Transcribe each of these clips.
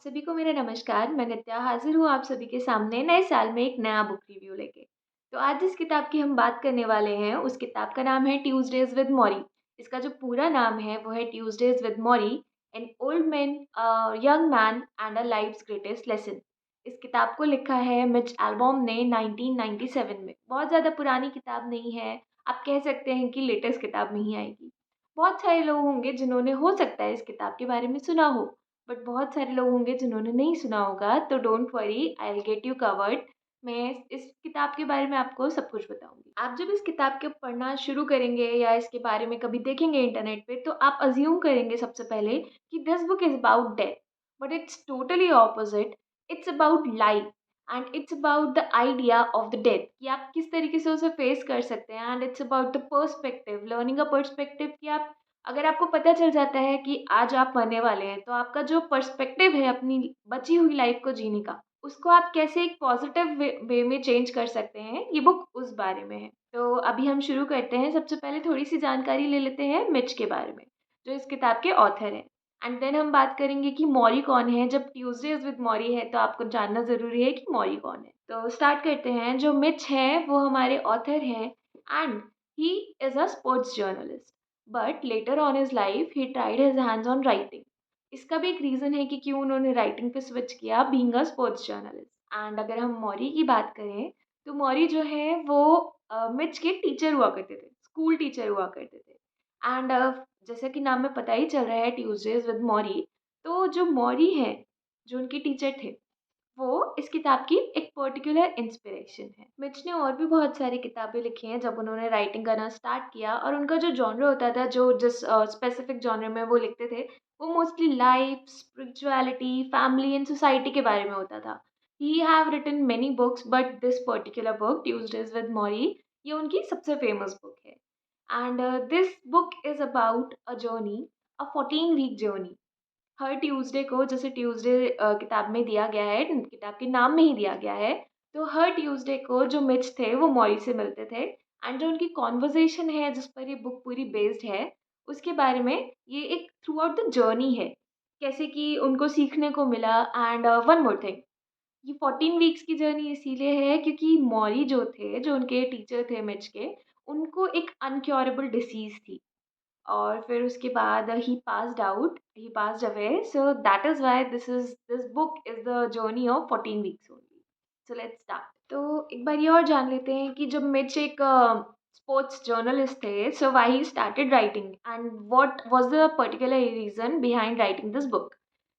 सभी को मेरा नमस्कार। मैं नित्या हाज़िर हूँ आप सभी के सामने नए साल में एक नया बुक रिव्यू लेके। तो आज जिस किताब की हम बात करने वाले हैं, उस किताब का नाम है ट्यूज़डेज़ विद मौरी। इसका जो पूरा नाम है वो है Tuesdays with Morrie, an old man, young man and a life's greatest lesson. इस किताब को लिखा है मिच एल्बॉम ने 1997 में। बहुत ज़्यादा पुरानी किताब नहीं है, आप कह सकते हैं कि लेटेस्ट किताब में ही आएगी। बहुत सारे लोग होंगे जिन्होंने हो सकता है इस किताब के बारे में सुना हो। बट बहुत सारे लोग होंगे जिन्होंने नहीं सुना होगा, तो don't worry, I will get you covered. मैं इस किताब के बारे में आपको सब कुछ बताऊँगी। आप जब इस किताब को पढ़ना शुरू करेंगे या इसके बारे में कभी देखेंगे इंटरनेट पे, तो आप अज़्यूम करेंगे सबसे पहले कि this book is about death, but it's totally opposite. It's about life and it's about the idea of the death कि आप किस तरीके से उसे फेस कर सकते हैं, and it's about the perspective, learning a perspective कि आप अगर आपको पता चल जाता है कि आज आप मरने वाले हैं, तो आपका जो पर्सपेक्टिव है अपनी बची हुई लाइफ को जीने का, उसको आप कैसे एक पॉजिटिव वे में चेंज कर सकते हैं, ये बुक उस बारे में है। तो अभी हम शुरू करते हैं। सबसे पहले थोड़ी-सी जानकारी ले लेते हैं मिच के बारे में, जो इस किताब के ऑथर हैं। एंड देन हम बात करेंगे कि मौरी कौन है। जब ट्यूज़डेज़ विद मौरी है, तो आपको जानना ज़रूरी है कि मौरी कौन है। तो स्टार्ट करते हैं। जो मिच है, वो हमारे ऑथर हैं and he is a sports journalist. But later on his life he tried his hands on writing. इसका भी एक रीज़न है कि क्यों उन्होंने राइटिंग पे स्विच किया, being a sports journalist. And अगर हम मौरी की बात करें, तो मौरी जो है वो मिच के टीचर हुआ करते थे, स्कूल टीचर हुआ करते थे। एंड जैसा कि नाम में पता ही चल रहा है ट्यूजडेज विद मौरी, तो जो मौरी हैं, जो उनके टीचर थे, वो इस किताब की एक पर्टिकुलर इंस्पिरेशन है। मिच ने और भी बहुत सारी किताबें लिखी हैं जब उन्होंने राइटिंग करना स्टार्ट किया, और उनका जो जॉनर होता था, जो जिस स्पेसिफिक जॉनर में वो लिखते थे, वो mostly life, spirituality, family and society के बारे में होता था। He have written many books, but this particular book Tuesdays with Morrie, ये उनकी सबसे फेमस बुक है। And this book is about a journey, a 14 week journey. हर ट्यूसडे को, जैसे ट्यूसडे किताब में दिया गया है, किताब के नाम में ही दिया गया है, तो हर ट्यूसडे को जो मिच थे वो मौरी से मिलते थे, एंड जो उनकी कॉन्वर्सेशन है जिस पर ये बुक पूरी बेस्ड है, उसके बारे में ये एक थ्रू आउट द जर्नी है, कैसे कि उनको सीखने को मिला। एंड वन मोर थिंग, ये 14 वीक्स की जर्नी इसीलिए है क्योंकि मौरी जो थे, जो उनके टीचर थे मिच के, उनको एक अनक्योरेबल डिसीज़ थी, और फिर उसके बाद he passed away, so that is why this book is the journey of 14 weeks only. So let's start. तो एक बार ये और जान लेते हैं कि जब मिच एक स्पोर्ट्स जर्नलिस्ट थे, so why he started writing and what was the particular reason behind writing this book.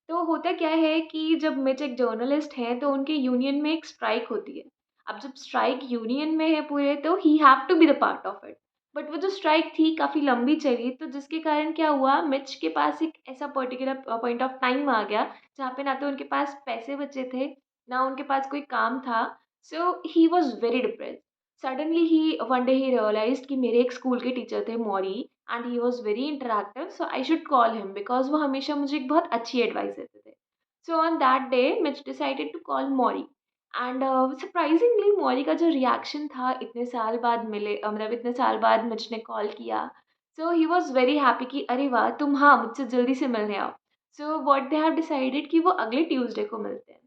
तो होता क्या है कि जब मिच एक जर्नलिस्ट हैं, तो उनके यूनियन में एक स्ट्राइक होती है। अब जब स्ट्राइक यूनियन में है पूरे, तो he have to be the part of it. But वो जो स्ट्राइक थी काफ़ी लंबी चली, तो जिसके कारण क्या हुआ, मिच के पास एक ऐसा पर्टिकुलर पॉइंट ऑफ टाइम आ गया, जहाँ पे ना तो उनके पास पैसे बचे थे, ना उनके पास कोई काम था। So he was very depressed. Suddenly he one day he realized कि मेरे एक स्कूल के टीचर थे Morrie, and he was very interactive, so I should call him because वो हमेशा मुझे एक बहुत अच्छी एडवाइस देते थे। So on that day Mitch decided to call Morrie. And surprisingly Morrie का जो रिएक्शन था, इतने साल बाद मिले, मतलब इतने साल बाद मिच ने कॉल किया, सो ही वॉज़ वेरी हैप्पी कि अरे वाह, तुम हाँ मुझसे जल्दी से मिलने आओ। So what they have decided कि वो अगले ट्यूसडे को मिलते हैं।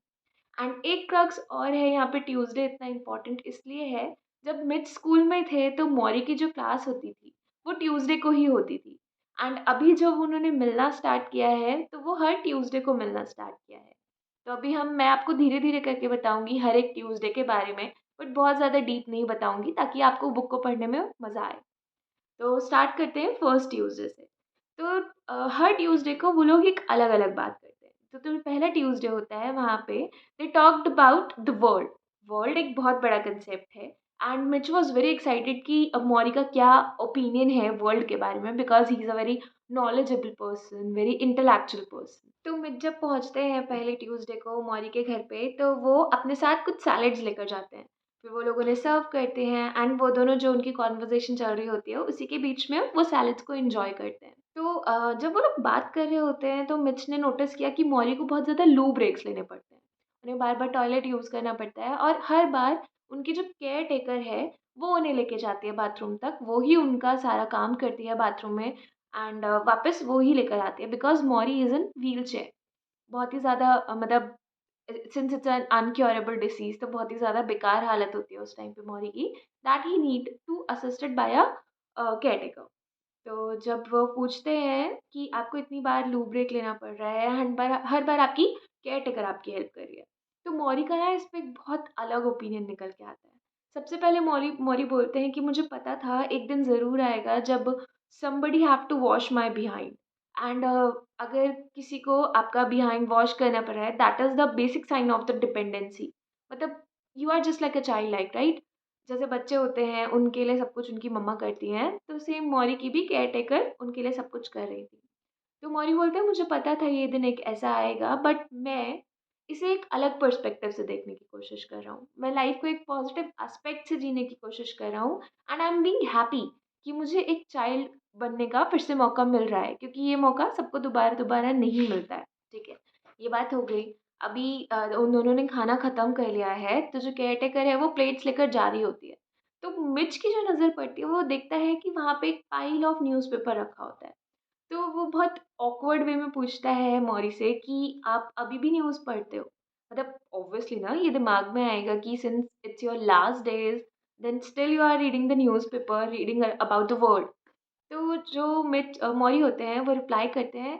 एंड एक क्रक्स और है यहाँ पे, ट्यूसडे इतना इम्पोर्टेंट इसलिए है, जब मिड स्कूल में थे तो मौरी की जो क्लास होती थी, वो ट्यूसडे को ही होती थी। एंड अभी जब उन्होंने मिलना स्टार्ट किया है, तो वो हर ट्यूसडे को मिलना स्टार्ट किया है। तो अभी मैं आपको धीरे-धीरे करके बताऊँगी हर एक ट्यूसडे के बारे में, बट बहुत ज़्यादा डीप नहीं बताऊँगी ताकि आपको बुक को पढ़ने में मज़ा आए। तो स्टार्ट करते हैं फर्स्ट ट्यूसडे से। तो हर ट्यूसडे को वो लोग एक अलग-अलग बात करते हैं। तो पहला ट्यूसडे होता है, वहाँ पे दे talked about the world. World एक बहुत बड़ा कांसेप्ट है, and Mitch was very excited कि अब मौरी का क्या ओपिनियन है वर्ल्ड के बारे में, because he is a very knowledgeable person, very intellectual person. तो मिच जब पहुँचते हैं पहले ट्यूसडे को मौरी के घर पे, तो वो अपने साथ कुछ सैलेड्स लेकर जाते हैं। फिर वो लोग उन्हें सर्व करते हैं, एंड वो दोनों, जो उनकी कन्वर्सेशन चल रही होती है, उसी के बीच में वो सैलेड्स को एन्जॉय करते हैं। तो जब वो लोग बात कर रहे होते हैं, तो मिच ने नोटिस किया कि मौरी को बहुत ज़्यादा लू ब्रेक्स लेने पड़ते हैं। उन्हें बार-बार टॉयलेट यूज़ करना पड़ता है, और हर बार उनकी जो केयर टेकर है, वो उन्हें लेके जाती है बाथरूम तक। वो ही उनका सारा काम करती है बाथरूम में, एंड वापस वो ही लेकर आती है, because Mauri is in wheelchair. बहुत ही ज़्यादा मतलब सिंस इट्स एन अनक्योरेबल डिसीज़ तो बहुत ही ज़्यादा बेकार हालत होती है उस टाइम पे मौरी की, that he need to assisted by a caretaker. तो जब वो पूछते हैं कि आपको इतनी बार लू ब्रेक लेना पड़ रहा है, हर बार आपकी केयरटेकर आपकी हेल्प कर रही है। तो मौरी का ना इस पे एक बहुत अलग ओपिनियन निकल के आता है। सबसे पहले मौरी मौरी बोलते हैं कि मुझे पता था एक दिन ज़रूर आएगा जब somebody have to wash my behind and अगर किसी को आपका बिहाइंड वॉश करना पड़ रहा है, that is the basic sign of the dependency. मतलब you are just like a child like, right? जैसे बच्चे होते हैं, उनके लिए सब कुछ उनकी मम्मा करती हैं, तो सेम मौरी की भी केयरटेकर उनके लिए सब कुछ कर रही थी। तो मौरी बोलते हैं मुझे पता था ये दिन एक ऐसा आएगा, बट मैं इसे एक अलग पर्सपेक्टिव से देखने की कोशिश कर रहा हूँ। मैं लाइफ़ को एक पॉज़िटिव एस्पेक्ट से जीने की कोशिश कर रहा हूँ and I am being happy कि मुझे एक चाइल्ड बनने का फिर से मौका मिल रहा है, क्योंकि ये मौका सबको दोबारा-दोबारा नहीं मिलता है। ठीक है, ये बात हो गई। अभी उन दोनों ने खाना ख़त्म कर लिया है, तो जो केयरटेकर है वो प्लेट्स लेकर जा रही होती है। तो मिच की जो नज़र पड़ती है वो देखता है कि वहाँ पे एक पाइल ऑफ न्यूज़पेपर रखा होता है। तो वो बहुत ऑकवर्ड वे में पूछता है मौरी से कि आप अभी भी न्यूज़ पढ़ते हो? मतलब ऑब्वियसली ना ये दिमाग में आएगा कि since it's your last days then still you are reading the newspaper, reading about the world. तो जो मौरी होते हैं वो रिप्लाई करते हैं,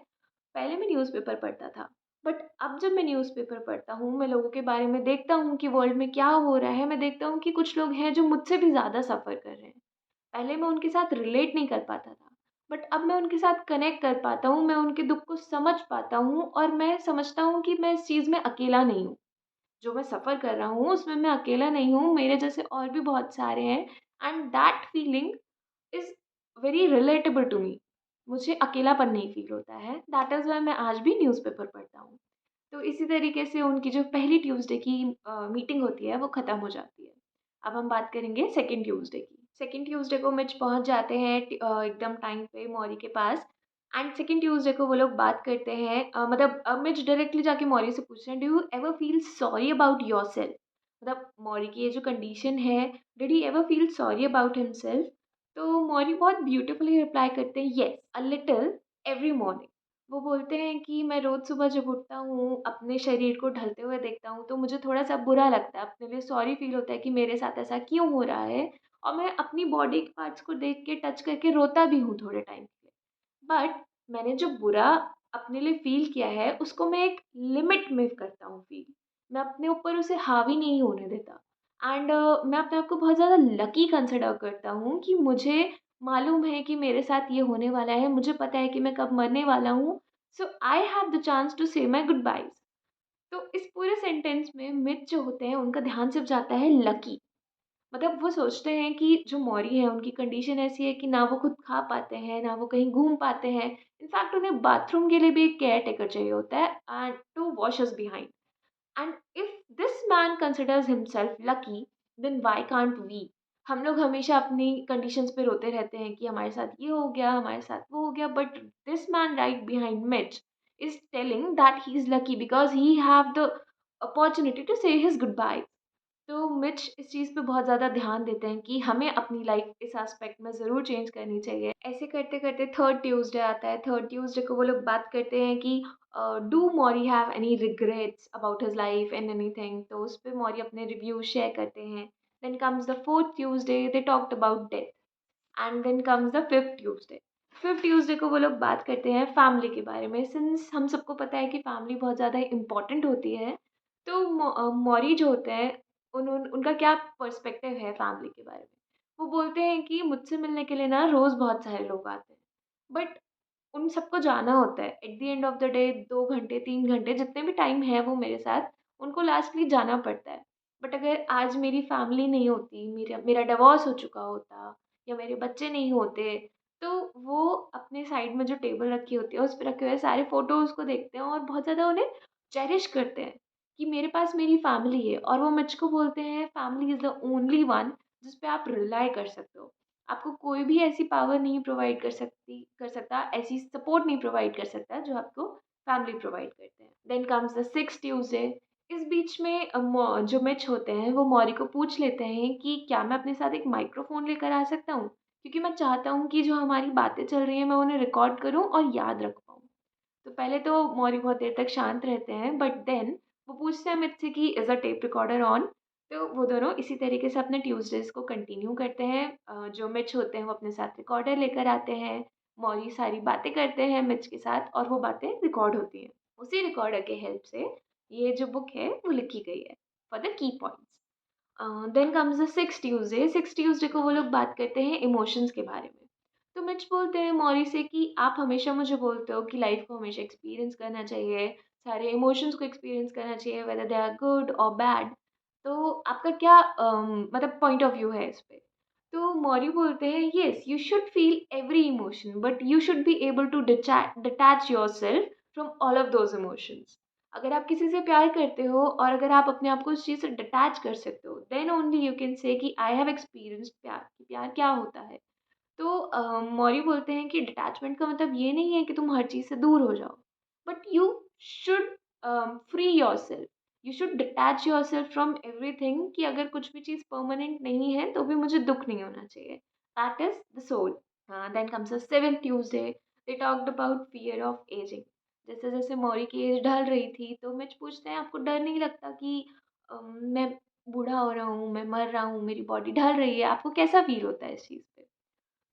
पहले मैं न्यूज़पेपर पढ़ता था, बट अब जब मैं न्यूज़पेपर पढ़ता हूँ, मैं लोगों के बारे में देखता हूँ कि वर्ल्ड में क्या हो रहा है, मैं देखता हूँ कि कुछ लोग हैं जो मुझसे भी ज़्यादा सफ़र कर रहे हैं। पहले मैं उनके साथ रिलेट नहीं कर पाता था, बट अब मैं उनके साथ कनेक्ट कर पाता हूँ, मैं उनके दुःख को समझ पाता हूँ और मैं समझता हूँ कि मैं इस चीज़ में अकेला नहीं हूँ। जो मैं सफ़र कर रहा हूँ, उसमें मैं अकेला नहीं हूँ, मेरे जैसे और भी बहुत सारे हैं and that feeling is very relatable to me. मुझे अकेलापन नहीं फ़ील होता है, दैट इज़ व्हाई मैं आज भी न्यूज़पेपर पढ़ता हूँ। तो इसी तरीके से उनकी जो पहली ट्यूज़डे की मीटिंग होती है, वो ख़त्म हो जाती है। अब हम बात करेंगे सेकंड ट्यूज़डे की। सेकंड ट्यूज़डे को मिर्च पहुँच जाते हैं एकदम टाइम पे मौरी के पास एंड सेकंड ट्यूज़डे को वो लोग बात करते हैं मतलब मिर्च डायरेक्टली जाके मौरी से पूछते हैं, "do you ever feel sorry about yourself?" मतलब मौरी की ये जो कंडीशन है, did he ever feel sorry about himself? तो मौरी बहुत ब्यूटीफुली रिप्लाई करते हैं, "yes, a little every morning." वो बोलते हैं कि मैं रोज़ सुबह जब उठता हूँ, अपने शरीर को ढलते हुए देखता हूँ, तो मुझे थोड़ा-सा बुरा लगता है, अपने लिए सॉरी फ़ील होता है कि मेरे साथ ऐसा क्यों हो रहा है और मैं अपनी बॉडी के पार्ट्स को देख के, टच करके रोता भी हूँ थोड़े टाइम के लिए। बट मैंने जो बुरा अपने लिए फ़ील किया है, उसको मैं एक लिमिट में करता हूँ फ़ील। मैं अपने ऊपर उसे हावी नहीं होने देता एंड मैं अपने आप को बहुत ज़्यादा लकी कंसिडर करता हूँ कि मुझे मालूम है कि मेरे साथ ये होने वाला है, मुझे पता है कि मैं कब मरने वाला हूँ। So I have the chance to say my good boys. तो इस पूरे सेंटेंस में मिथ जो होते हैं, उनका ध्यान सिर्फ़ जाता है लकी। मतलब वो सोचते हैं कि जो मौरी हैं, उनकी कंडीशन ऐसी है कि ना वो खुद खा पाते हैं, ना वो कहीं घूम पाते हैं। इनफैक्ट उन्हें बाथरूम के लिए भी एक केयर टेकर चाहिए होता है and to wash us behind. And if this man considers himself lucky, then why can't we? हम लोग हमेशा अपनी कंडीशंस पे रोते रहते हैं कि हमारे साथ ये हो गया, हमारे साथ वो हो गया, but this man right behind Mitch is telling that he is lucky because he have the opportunity to say his goodbye. तो मिच इस चीज़ पे बहुत ज़्यादा ध्यान देते हैं कि हमें अपनी लाइफ इस एस्पेक्ट में ज़रूर चेंज करनी चाहिए। ऐसे करते-करते थर्ड ट्यूसडे आता है। थर्ड ट्यूसडे को वो लोग बात करते हैं कि do Morrie have any regrets about his life and anything? तो उस पे मौरी अपने रिव्यू शेयर करते हैं। Then comes the fourth Tuesday, they talked about death. And then comes the fifth Tuesday. Fifth Tuesday को वो लोग बात करते हैं फैमिली के बारे में। सिंस हम सबको पता है कि फैमिली बहुत ज़्यादा इम्पोर्टेंट होती है, तो मौरी जो होते हैं उनका क्या पर्सपेक्टिव है फैमिली के बारे में। वो बोलते हैं कि मुझसे मिलने के लिए ना रोज़ बहुत सारे लोग आते हैं, बट उन सबको जाना होता है। At the end of the day 2 घंटे, 3 घंटे जितने भी टाइम है वो मेरे साथ, उनको लास्टली जाना पड़ता है। बट अगर आज मेरी फैमिली नहीं होती, मेरा मेरा डिवोर्स हो चुका होता या मेरे बच्चे नहीं होते, तो वो अपने साइड में जो टेबल रखी होती है, उस पे रखे हुए सारे फ़ोटोज़ को देखते हैं और बहुत ज़्यादा उन्हें चेरिश करते हैं कि मेरे पास मेरी फैमिली है और वो मुझको बोलते हैं family is the only one जिस पे आप रिलाय कर सकते हो। आपको कोई भी ऐसी पावर नहीं प्रोवाइड कर सकता, ऐसी सपोर्ट नहीं प्रोवाइड कर सकता जो आपको फैमिली प्रोवाइड करते हैं। Then comes the sixth Tuesday. इस बीच में जो मिच होते हैं वो मौरी को पूछ लेते हैं कि क्या मैं अपने साथ एक माइक्रोफ़ोन लेकर आ सकता हूँ? क्योंकि मैं चाहता हूँ कि जो हमारी बातें चल रही हैं मैं उन्हें रिकॉर्ड करूँ और याद रख पाऊँ। तो पहले तो मौरी बहुत देर तक शांत रहते हैं, बट देन वो पूछते हैं मिच से कि is the tape recorder on? तो वो दोनों इसी तरीके से अपने ट्यूज़डेज़ को कंटिन्यू करते हैं। जो मिच होते हैं वो अपने साथ रिकॉर्डर लेकर आते हैं, मौरी सारी बातें करते हैं मिच के साथ और वो बातें रिकॉर्ड होती हैं। उसी रिकॉर्डर के हेल्प से ये जो बुक है वो लिखी गई है for the key points. Then comes the six Tuesday को वो लोग बात करते हैं इमोशंस के बारे में। तो मिच बोलते हैं मौरी से कि आप हमेशा मुझे बोलते हो कि लाइफ़ को हमेशा एक्सपीरियंस करना चाहिए, सारे इमोशंस को एक्सपीरियंस करना चाहिए वेदर दे आर गुड और बैड। तो आपका क्या मतलब पॉइंट ऑफ व्यू है इस पे? तो मौरी बोलते हैं yes you should feel every emotion but you should be able to detach yourself from all of those emotions. अगर आप किसी से प्यार करते हो और अगर आप अपने आप को उस चीज़ से डिटैच कर सकते हो, then only you can say कि आई हैव एक्सपीरियंस्ड प्यार, कि प्यार क्या होता है। तो मौरी बोलते हैं कि डिटैचमेंट का मतलब ये नहीं है कि तुम हर चीज़ से दूर हो जाओ, but you should free yourself, you should detach yourself from everything, कि अगर कुछ भी चीज़ परमानेंट नहीं है, तो भी मुझे दुःख नहीं होना चाहिए। That is the soul. Then comes the seventh Tuesday, they talked about fear of ageing. जैसे-जैसे मौरी की एज ढल रही थी, तो मिच पूछते हैं, "आपको डर नहीं लगता कि मैं बूढ़ा हो रहा हूँ, मैं मर रहा हूँ, मेरी बॉडी ढल रही है, आपको कैसा फ़ील होता है इस चीज़ पे?"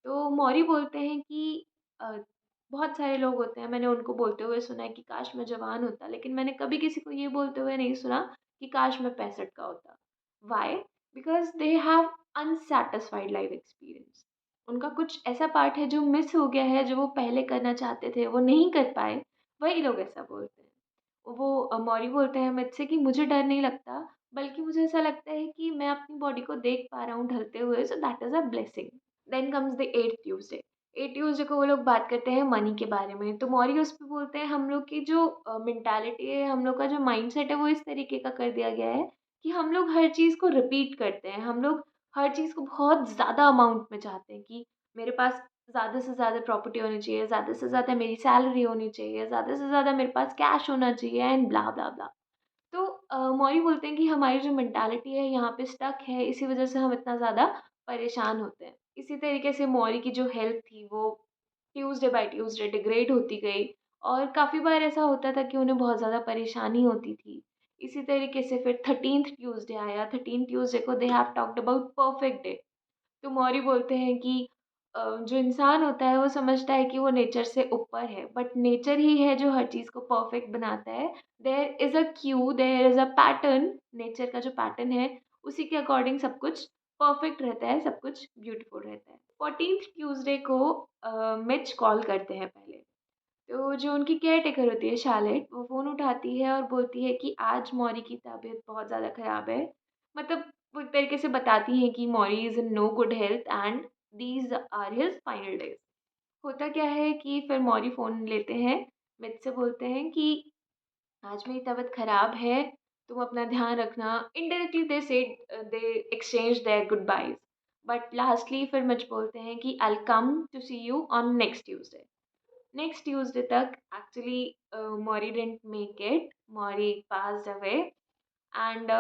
तो मौरी बोलते हैं कि अ, बहुत सारे लोग होते हैं, मैंने उनको बोलते हुए सुना है कि काश मैं जवान होता, लेकिन मैंने कभी किसी को ये बोलते हुए नहीं सुना कि काश मैं 65 का होता। Why? Because they have unsatisfied life experience. उनका कुछ ऐसा पार्ट है जो मिस हो गया है, जो वो पहले करना चाहते थे, वो नहीं कर पाए, वही लोग ऐसा बोलते हैं। वो मौरी बोलते हैं मुझसे कि मुझे डर नहीं लगता, बल्कि मुझे ऐसा लगता है कि मैं अपनी बॉडी को देख पा रहा हूँ ढलते हुए, so that is a blessing. Then comes the 8th Tuesday. 8th Tuesday को वो लोग बात करते हैं मनी के बारे में। तो मौरी उस पे बोलते हैं हम लोग की जो मेंटालिटी है, हम लोग का जो माइंडसेट है वो इस तरीके का कर दिया गया है कि हम लोग हर चीज़ को रिपीट करते हैं। हम लोग हर चीज़ को बहुत ज़्यादा अमाउंट में चाहते हैं कि मेरे पास ज़्यादा से ज़्यादा प्रॉपर्टी होनी चाहिए, ज़्यादा से ज़्यादा मेरी सैलरी होनी चाहिए, ज़्यादा से ज़्यादा मेरे पास कैश होना चाहिए एंड ब्ला, ब्ला, ब्ला। तो मौरी बोलते हैं कि हमारी जो मेंटालिटी है यहाँ पे स्टक है, इसी वज़ह से हम इतना ज़्यादा परेशान होते हैं। इसी तरीके से मौरी की जो हेल्थ थी वो ट्यूसडे बाय ट्यूसडे डिग्रेड होती गई और काफ़ी बार ऐसा होता था कि उन्हें बहुत ज़्यादा परेशानी होती थी। इसी तरीके से फिर 13th ट्यूसडे आया, 13th ट्यूसडे को they have talked about perfect day. तो मौरी बोलते हैं कि जो इंसान होता है वो समझता है कि वो नेचर से ऊपर है, बट नेचर ही है जो हर चीज़ को परफेक्ट बनाता है। There is a cue, there is a pattern, nature का जो पैटर्न है उसी के अकॉर्डिंग सब कुछ परफेक्ट रहता है, सब कुछ ब्यूटीफुल रहता है। 14th ट्यूसडे को मिच कॉल करते हैं पहले। तो जो उनकी केयरटेकर होती है शार्लेट, वो फ़ोन उठाती है और बोलती है कि आज मौरी की तबीयत बहुत ज़्यादा ख़राब है। मतलब वो एक तरीके से बताती हैं कि Morrie is in no good health and these are his final days. होता क्या है कि फिर मौरी फ़ोन लेते हैं, मिच से बोलते हैं कि आज मेरी तबीयत ख़राब है, तुम अपना ध्यान रखना। Indirectly they exchange their goodbyes. But lastly फिर मिच बोलते हैं कि I will come to see you on next Tuesday. Next Tuesday तक actually Morrie didn't make it, Morrie passed away and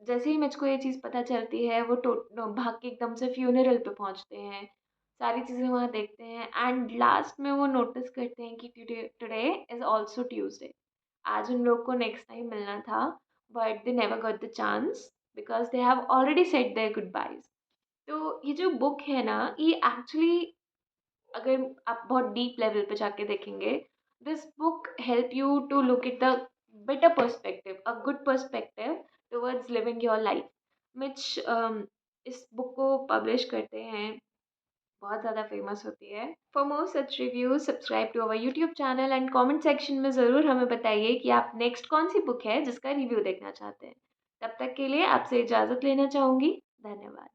जैसे ही मुझको ये चीज़ पता चलती है वो भाग के एकदम से फ्यूनरल पे पहुँचते हैं, सारी चीज़ें वहाँ देखते हैं एंड लास्ट में वो नोटिस करते हैं कि today today is also Tuesday. आज उन लोग को नेक्स्ट टाइम मिलना था but they never got the chance because they have already said their good boys. तो ये जो बुक है ना, ये एक्चुअली अगर आप बहुत डीप लेवल पे जाके देखेंगे, this book help you to look at the better perspective, a good perspective towards living your life. Mitch इस बुक को पब्लिश करते हैं, बहुत ज़्यादा फेमस होती है। For more such reviews subscribe to our YouTube channel and comment section में ज़रूर हमें बताइए कि आप नेक्स्ट कौन सी बुक है जिसका रिव्यू देखना चाहते हैं। तब तक के लिए आपसे इजाज़त लेना चाहूँगी। धन्यवाद।